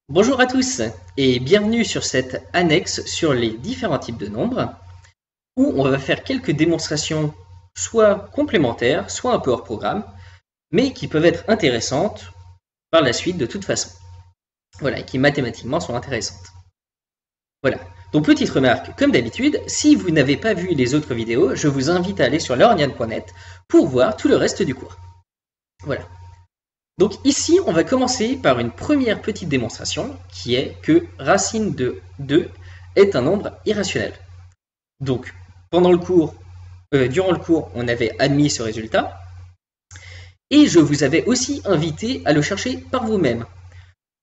Bonjour à tous et bienvenue sur cette annexe sur les différents types de nombres où on va faire quelques démonstrations soit complémentaires, soit un peu hors programme, mais qui peuvent être intéressantes par la suite de toute façon. Voilà, et qui mathématiquement sont intéressantes. Voilà. Donc petite remarque, comme d'habitude, si vous n'avez pas vu les autres vidéos, je vous invite à aller sur learnian.net pour voir tout le reste du cours. Voilà. Donc ici, on va commencer par une première petite démonstration qui est que racine de 2 est un nombre irrationnel. Donc, durant le cours, on avait admis ce résultat et je vous avais aussi invité à le chercher par vous-même.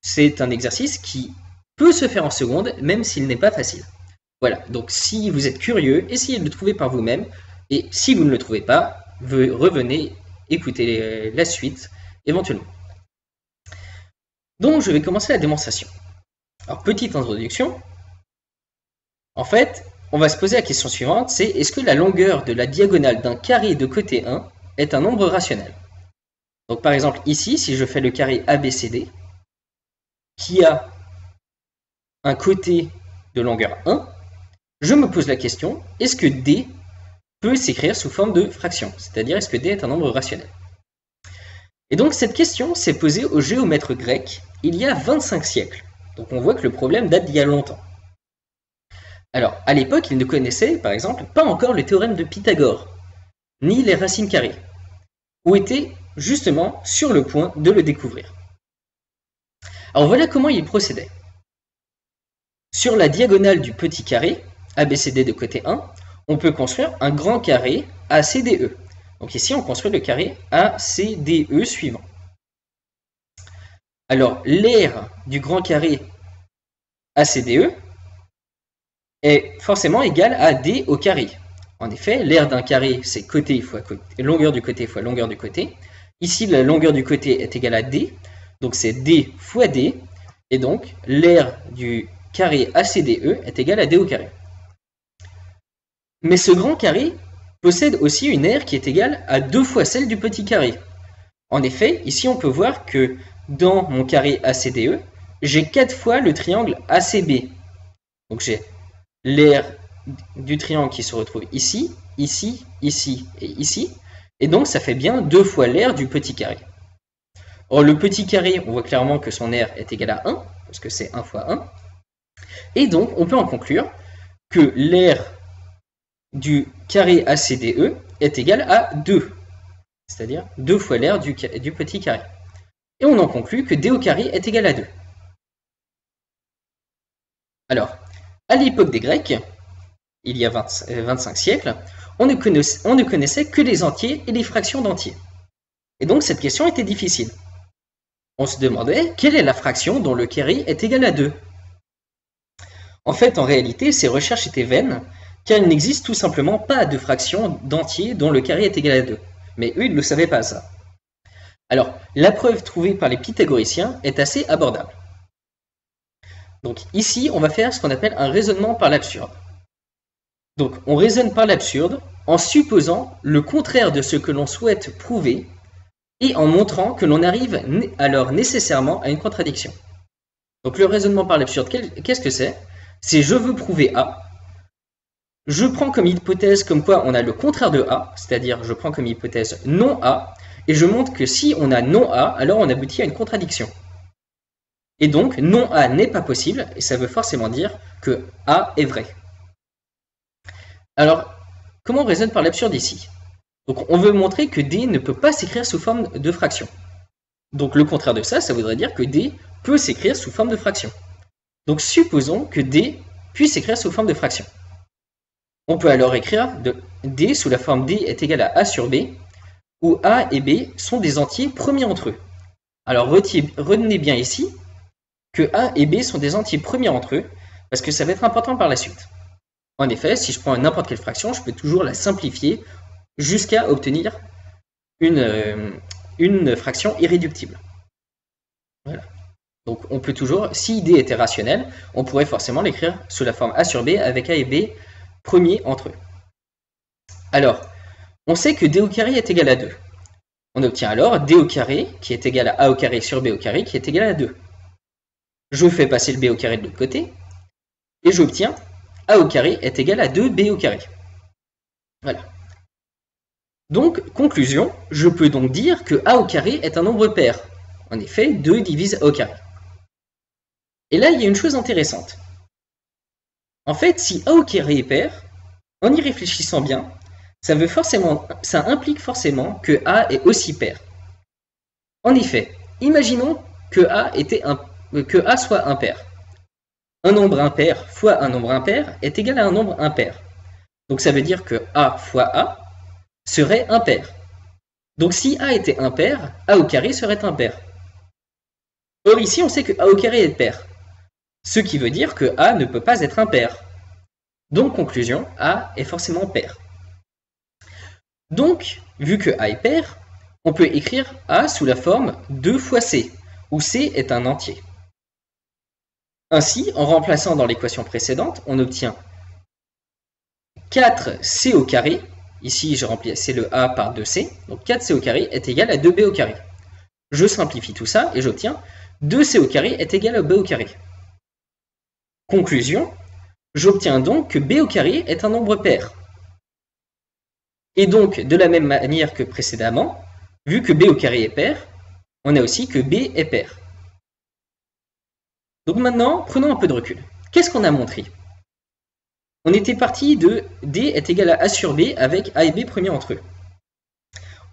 C'est un exercice qui peut se faire en seconde, même s'il n'est pas facile. Voilà, donc si vous êtes curieux, essayez de le trouver par vous-même et si vous ne le trouvez pas, revenez écouter la suite éventuellement. Donc je vais commencer la démonstration. Alors petite introduction. En fait, on va se poser la question suivante, c'est est-ce que la longueur de la diagonale d'un carré de côté 1 est un nombre rationnel? Donc par exemple ici, si je fais le carré ABCD, qui a un côté de longueur 1, je me pose la question, est-ce que D peut s'écrire sous forme de fraction? C'est-à-dire est-ce que D est un nombre rationnel? Et donc cette question s'est posée aux géomètres grecs il y a 25 siècles. Donc on voit que le problème date d'il y a longtemps. Alors, à l'époque, ils ne connaissaient, par exemple, pas encore le théorème de Pythagore, ni les racines carrées, ou étaient justement sur le point de le découvrir. Alors voilà comment ils procédaient. Sur la diagonale du petit carré, ABCD de côté 1, on peut construire un grand carré ACDE. Donc ici, on construit le carré ACDE suivant. Alors, l'aire du grand carré ACDE est forcément égale à D au carré. En effet, l'aire d'un carré, c'est côté fois côté, longueur du côté fois longueur du côté. Ici, la longueur du côté est égale à D, donc c'est D fois D, et donc l'aire du carré ACDE est égale à D au carré. Mais ce grand carré possède aussi une aire qui est égale à 2 fois celle du petit carré. En effet, ici on peut voir que dans mon carré ACDE, j'ai 4 fois le triangle ACB. Donc j'ai l'aire du triangle qui se retrouve ici, ici, ici et ici. Et donc ça fait bien 2 fois l'aire du petit carré. Or le petit carré, on voit clairement que son aire est égale à 1, parce que c'est 1 fois 1. Et donc on peut en conclure que l'aire du carré ACDE est égale à 2, c'est-à-dire 2 fois l'aire du petit carré. Et on en conclut que D au carré est égal à 2. Alors, à l'époque des Grecs, il y a 25 siècles, on ne connaissait que les entiers et les fractions d'entiers. Et donc cette question était difficile. On se demandait quelle est la fraction dont le carré est égal à 2. En fait, en réalité, ces recherches étaient vaines, car il n'existe tout simplement pas de fraction d'entiers dont le carré est égal à 2. Mais eux, ils ne le savaient pas ça. Alors, la preuve trouvée par les pythagoriciens est assez abordable. Donc ici, on va faire ce qu'on appelle un raisonnement par l'absurde. Donc on raisonne par l'absurde en supposant le contraire de ce que l'on souhaite prouver et en montrant que l'on arrive alors nécessairement à une contradiction. Donc le raisonnement par l'absurde, qu'est-ce que c'est? C'est je veux prouver A, je prends comme hypothèse comme quoi on a le contraire de A, c'est-à-dire je prends comme hypothèse non A, et je montre que si on a non A, alors on aboutit à une contradiction. Et donc non A n'est pas possible, et ça veut forcément dire que A est vrai. Alors, comment on raisonne par l'absurde ici? Donc on veut montrer que D ne peut pas s'écrire sous forme de fraction. Donc le contraire de ça, ça voudrait dire que D peut s'écrire sous forme de fraction. Donc supposons que D puisse s'écrire sous forme de fraction. On peut alors écrire D sous la forme D est égal à A sur B, où A et B sont des entiers premiers entre eux. Alors retenez bien ici que A et B sont des entiers premiers entre eux, parce que ça va être important par la suite. En effet, si je prends n'importe quelle fraction, je peux toujours la simplifier jusqu'à obtenir une fraction irréductible. Voilà. Donc on peut toujours, si D était rationnel, on pourrait forcément l'écrire sous la forme A sur B avec A et B premiers entre eux. Alors, on sait que D au carré est égal à 2. On obtient alors D au carré qui est égal à A au carré sur B au carré qui est égal à 2. Je fais passer le b au carré de l'autre côté, et j'obtiens a au carré est égal à 2b au carré. Voilà. Donc, conclusion, je peux donc dire que a au carré est un nombre pair. En effet, 2 divise a au carré. Et là, il y a une chose intéressante. En fait, si a au carré est pair, en y réfléchissant bien, ça implique forcément que a est aussi pair. En effet, imaginons que a soit impair. Un nombre impair fois un nombre impair est égal à un nombre impair. Donc ça veut dire que a fois a serait impair. Donc si a était impair, a au carré serait impair. Or ici, on sait que a au carré est pair. Ce qui veut dire que a ne peut pas être impair. Donc conclusion, a est forcément pair. Donc, vu que a est pair, on peut écrire a sous la forme 2 fois c, où c est un entier. Ainsi, en remplaçant dans l'équation précédente, on obtient 4c au carré, ici j'ai remplacé le a par 2c, donc 4c au carré est égal à 2b au carré. Je simplifie tout ça et j'obtiens 2c au carré est égal à b au carré. Conclusion, j'obtiens donc que b au carré est un nombre pair. Et donc, de la même manière que précédemment, vu que b au carré est pair, on a aussi que b est pair. Donc maintenant, prenons un peu de recul. Qu'est-ce qu'on a montré? On était parti de d est égal à a sur b avec a et b premiers entre eux.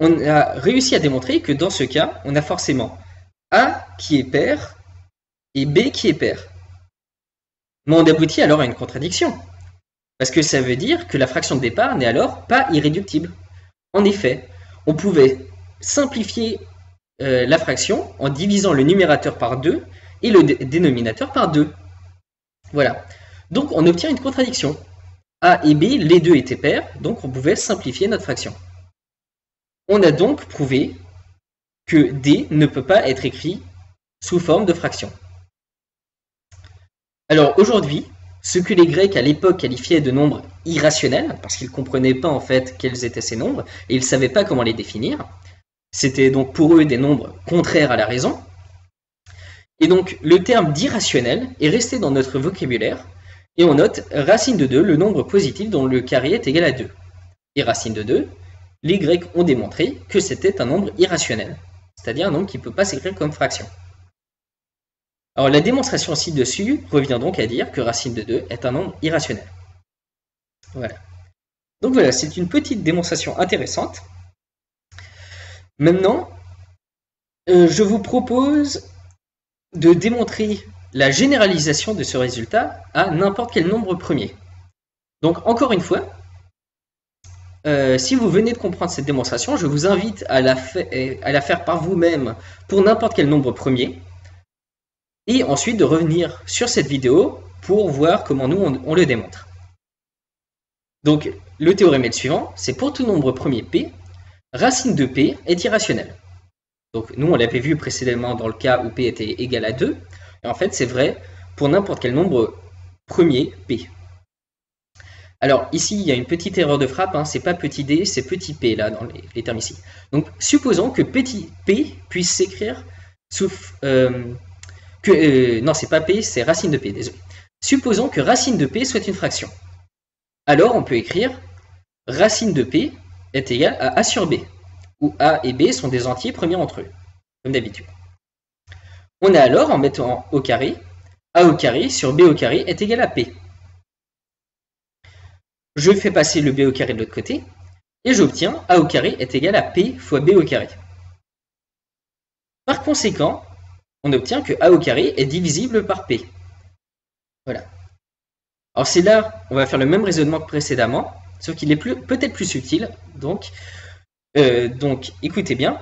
On a réussi à démontrer que dans ce cas, on a forcément a qui est pair et b qui est pair. Mais on aboutit alors à une contradiction. Parce que ça veut dire que la fraction de départ n'est alors pas irréductible. En effet, on pouvait simplifier la fraction en divisant le numérateur par 2 et le dénominateur par 2. Voilà. Donc on obtient une contradiction. A et B, les deux étaient pairs, donc on pouvait simplifier notre fraction. On a donc prouvé que D ne peut pas être écrit sous forme de fraction. Alors aujourd'hui, ce que les Grecs à l'époque qualifiaient de nombres irrationnels, parce qu'ils ne comprenaient pas en fait quels étaient ces nombres, et ils ne savaient pas comment les définir, c'était donc pour eux des nombres contraires à la raison. Et donc le terme d'irrationnel est resté dans notre vocabulaire, et on note racine de 2, le nombre positif dont le carré est égal à 2. Et racine de 2, les Grecs ont démontré que c'était un nombre irrationnel, c'est-à-dire un nombre qui ne peut pas s'écrire comme fraction. Alors la démonstration ci-dessus revient donc à dire que racine de 2 est un nombre irrationnel. Voilà. Donc voilà, c'est une petite démonstration intéressante. Maintenant, je vous propose de démontrer la généralisation de ce résultat à n'importe quel nombre premier. Donc encore une fois, si vous venez de comprendre cette démonstration, je vous invite à la faire par vous-même pour n'importe quel nombre premier, et ensuite de revenir sur cette vidéo pour voir comment nous on le démontre. Donc le théorème est le suivant, c'est pour tout nombre premier P, racine de P est irrationnelle. Donc nous on l'avait vu précédemment dans le cas où P était égal à 2, et en fait c'est vrai pour n'importe quel nombre premier P. Alors ici il y a une petite erreur de frappe, hein, c'est pas petit d, c'est petit p là dans les termes ici. Donc supposons que petit p puisse s'écrire sous... non c'est pas p, c'est racine de p, désolé. Supposons que racine de p soit une fraction. Alors on peut écrire racine de p est égale à a sur b, où a et b sont des entiers premiers entre eux, comme d'habitude. On a alors, en mettant au carré, a au carré sur b au carré est égal à p. Je fais passer le b au carré de l'autre côté, et j'obtiens a au carré est égal à p fois b au carré. Par conséquent, on obtient que a au carré est divisible par p. Voilà. Alors c'est là, on va faire le même raisonnement que précédemment, sauf qu'il est peut-être plus subtil. Donc écoutez bien.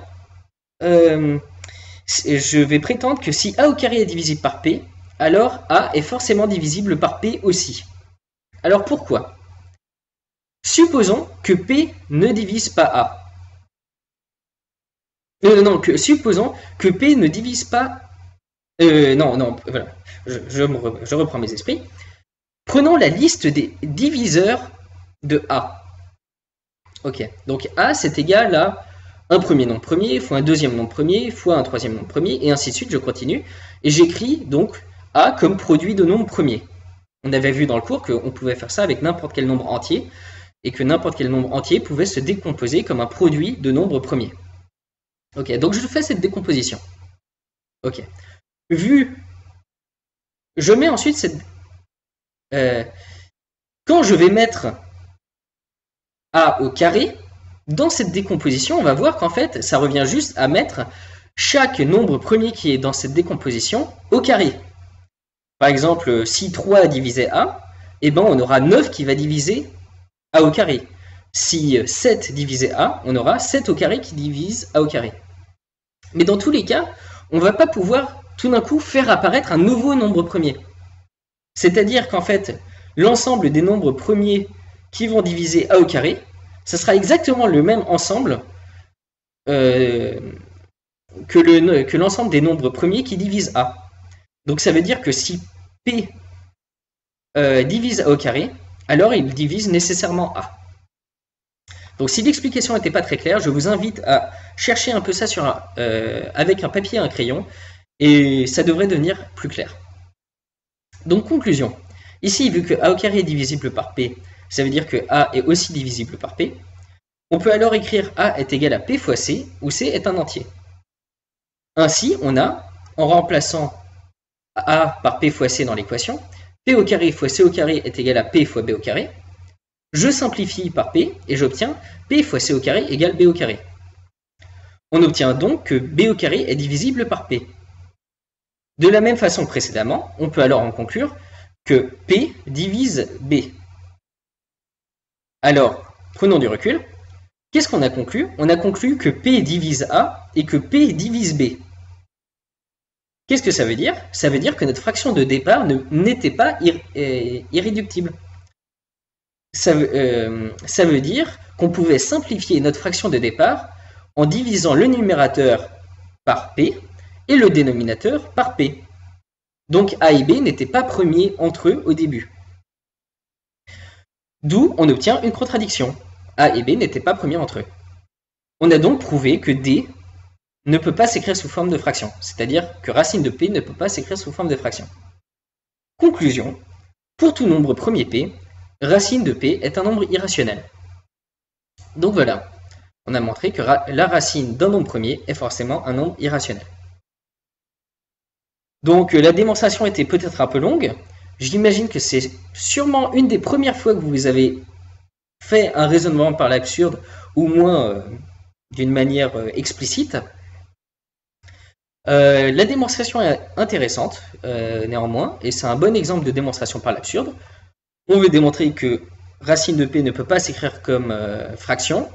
Je vais prétendre que si a au carré est divisible par p, alors a est forcément divisible par p aussi. Alors pourquoi ? Supposons que P ne divise pas A. Supposons que P ne divise pas... voilà. Je reprends mes esprits. Prenons la liste des diviseurs de A. Ok, donc A c'est égal à un premier nombre premier, fois un deuxième nombre premier, fois un troisième nombre premier, et ainsi de suite, je continue. Et j'écris donc A comme produit de nombres premiers. On avait vu dans le cours qu'on pouvait faire ça avec n'importe quel nombre entier, et que n'importe quel nombre entier pouvait se décomposer comme un produit de nombres premiers. Ok, donc je fais cette décomposition. Ok. Je mets ensuite cette... quand je vais mettre A au carré, dans cette décomposition, on va voir qu'en fait, ça revient juste à mettre chaque nombre premier qui est dans cette décomposition au carré. Par exemple, si 3 divisait A, eh ben, on aura 9 qui va diviser A au carré. Si 7 divisait A, on aura 7 au carré qui divise A au carré. Mais dans tous les cas, on ne va pas pouvoir tout d'un coup faire apparaître un nouveau nombre premier. C'est-à-dire qu'en fait, l'ensemble des nombres premiers qui vont diviser A au carré, ça sera exactement le même ensemble que l'ensemble des nombres premiers qui divisent A. Donc ça veut dire que si P divise A au carré, alors il divise nécessairement A. Donc si l'explication n'était pas très claire, je vous invite à chercher un peu ça avec un papier et un crayon, et ça devrait devenir plus clair. Donc conclusion. Ici, vu que A au carré est divisible par P, ça veut dire que A est aussi divisible par P. On peut alors écrire A est égal à P fois C, où C est un entier. Ainsi, on a, en remplaçant A par P fois C dans l'équation, P au carré fois C au carré est égal à P fois B au carré. Je simplifie par P et j'obtiens P fois C au carré égale B au carré. On obtient donc que B au carré est divisible par P. De la même façon que précédemment, on peut alors en conclure que P divise B. Alors, prenons du recul. Qu'est-ce qu'on a conclu? On a conclu que P divise A et que P divise B. Qu'est-ce que ça veut dire? Ça veut dire que notre fraction de départ n'était pas irréductible. Ça veut dire qu'on pouvait simplifier notre fraction de départ en divisant le numérateur par P et le dénominateur par P. Donc A et B n'étaient pas premiers entre eux au début. D'où on obtient une contradiction. A et B n'étaient pas premiers entre eux. On a donc prouvé que D ne peut pas s'écrire sous forme de fraction, c'est-à-dire que racine de P ne peut pas s'écrire sous forme de fraction. Conclusion, pour tout nombre premier P, racine de P est un nombre irrationnel. Donc voilà, on a montré que la racine d'un nombre premier est forcément un nombre irrationnel. Donc la démonstration était peut-être un peu longue. J'imagine que c'est sûrement une des premières fois que vous avez fait un raisonnement par l'absurde, ou moins d'une manière explicite. La démonstration est intéressante, néanmoins, et c'est un bon exemple de démonstration par l'absurde. On veut démontrer que racine de P ne peut pas s'écrire comme fraction.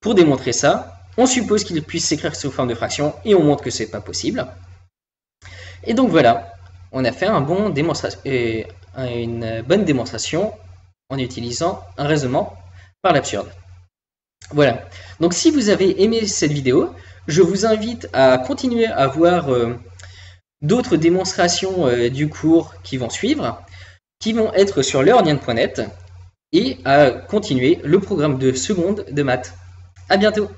Pour démontrer ça, on suppose qu'il puisse s'écrire sous forme de fraction, et on montre que c'est pas possible. Et donc voilà, on a fait une bonne démonstration en utilisant un raisonnement par l'absurde. Voilà, donc si vous avez aimé cette vidéo, je vous invite à continuer à voir d'autres démonstrations du cours qui vont suivre, qui vont être sur learnian.net, et à continuer le programme de seconde de maths. À bientôt!